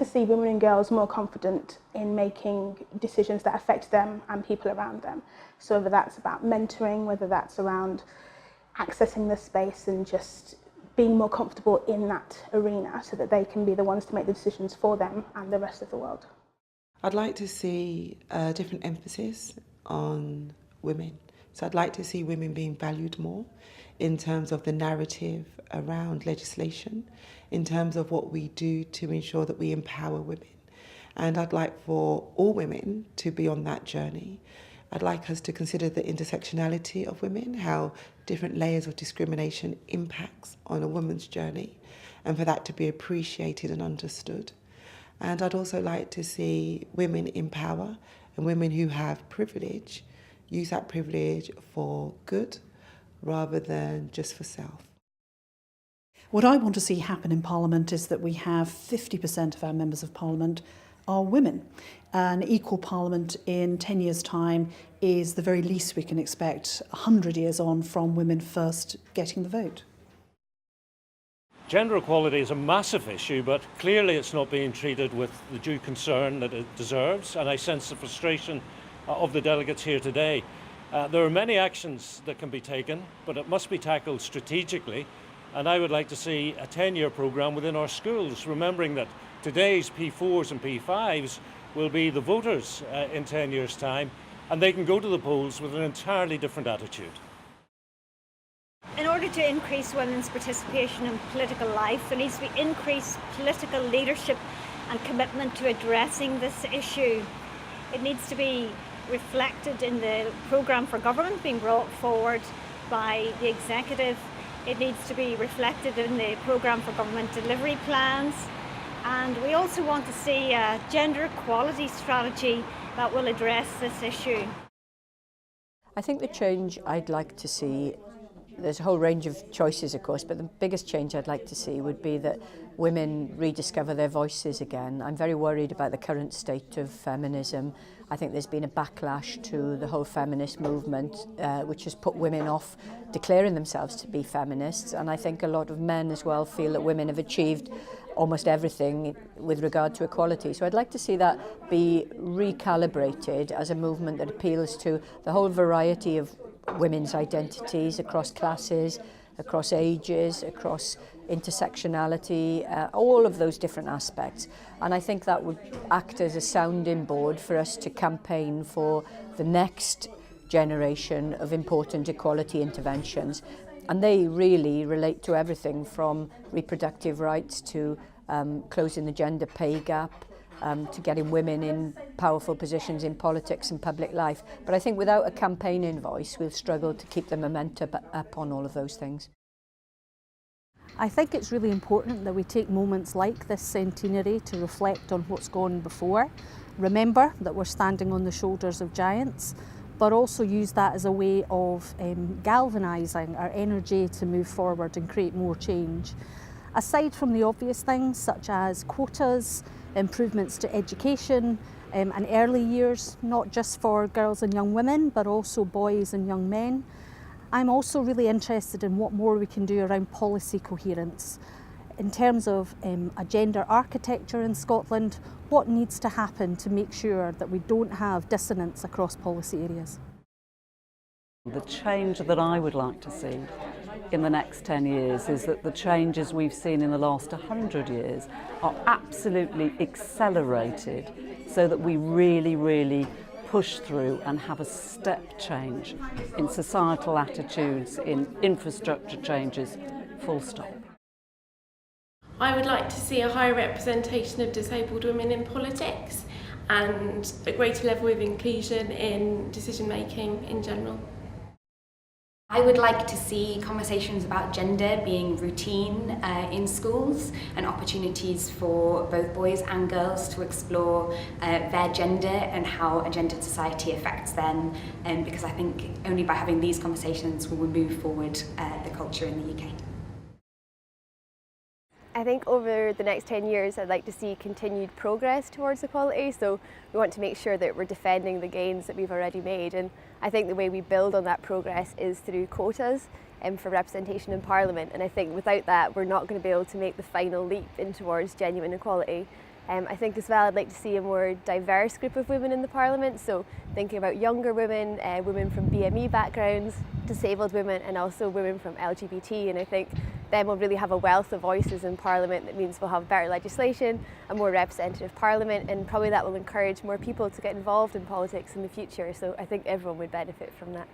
see women and girls more confident in making decisions that affect them and people around them. So whether that's about mentoring, whether that's around accessing the space and just being more comfortable in that arena so that they can be the ones to make the decisions for them and the rest of the world. I'd like to see a different emphasis on women. So I'd like to see women being valued more in terms of the narrative around legislation, in terms of what we do to ensure that we empower women. And I'd like for all women to be on that journey. I'd like us to consider the intersectionality of women, how different layers of discrimination impacts on a woman's journey, and for that to be appreciated and understood. And I'd also like to see women in power and women who have privilege use that privilege for good rather than just for self. What I want to see happen in Parliament is that we have 50% of our members of Parliament are women. An equal Parliament in 10 years' time is the very least we can expect 100 years on from women first getting the vote. Gender equality is a massive issue, but clearly it's not being treated with the due concern that it deserves, and I sense the frustration of the delegates here today. There are many actions that can be taken, but it must be tackled strategically, and I would like to see a 10-year programme within our schools, remembering that today's P4s and P5s will be the voters in 10 years' time, and they can go to the polls with an entirely different attitude. In order to increase women's participation in political life, there needs to be increased political leadership and commitment to addressing this issue. It needs to be reflected in the programme for government being brought forward by the executive. It needs to be reflected in the programme for government delivery plans. And we also want to see a gender equality strategy that will address this issue. I think the change I'd like to see, there's a whole range of choices of course, but the biggest change I'd like to see would be that women rediscover their voices again. I'm very worried about the current state of feminism. I think there's been a backlash to the whole feminist movement, which has put women off declaring themselves to be feminists, and I think a lot of men as well feel that women have achieved almost everything with regard to equality. So I'd like to see that be recalibrated as a movement that appeals to the whole variety of women's identities across classes, across ages, across intersectionality, all of those different aspects. And I think that would act as a sounding board for us to campaign for the next generation of important equality interventions. And they really relate to everything from reproductive rights to closing the gender pay gap, to getting women in powerful positions in politics and public life. But I think without a campaigning voice, we'll struggle to keep the momentum up on all of those things. I think it's really important that we take moments like this centenary to reflect on what's gone before, remember that we're standing on the shoulders of giants, but also use that as a way of galvanising our energy to move forward and create more change. Aside from the obvious things such as quotas, improvements to education and early years, not just for girls and young women, but also boys and young men, I'm also really interested in what more we can do around policy coherence. In terms of a gender architecture in Scotland, what needs to happen to make sure that we don't have dissonance across policy areas? The change that I would like to see in the next 10 years is that the changes we've seen in the last 100 years are absolutely accelerated so that we really push through and have a step change in societal attitudes, in infrastructure changes, full stop. I would like to see a higher representation of disabled women in politics and a greater level of inclusion in decision making in general. I would like to see conversations about gender being routine in schools and opportunities for both boys and girls to explore their gender and how a gendered society affects them, because I think only by having these conversations will we move forward the culture in the UK. I think over the next 10 years I'd like to see continued progress towards equality, so we want to make sure that we're defending the gains that we've already made, and I think the way we build on that progress is through quotas for representation in Parliament, and I think without that we're not going to be able to make the final leap in towards genuine equality. I think as well I'd like to see a more diverse group of women in the Parliament, so thinking about younger women, women from BME backgrounds, disabled women and also women from LGBT, and I think then we'll really have a wealth of voices in Parliament. That means we'll have better legislation, a more representative Parliament, and probably that will encourage more people to get involved in politics in the future, so I think everyone would benefit from that.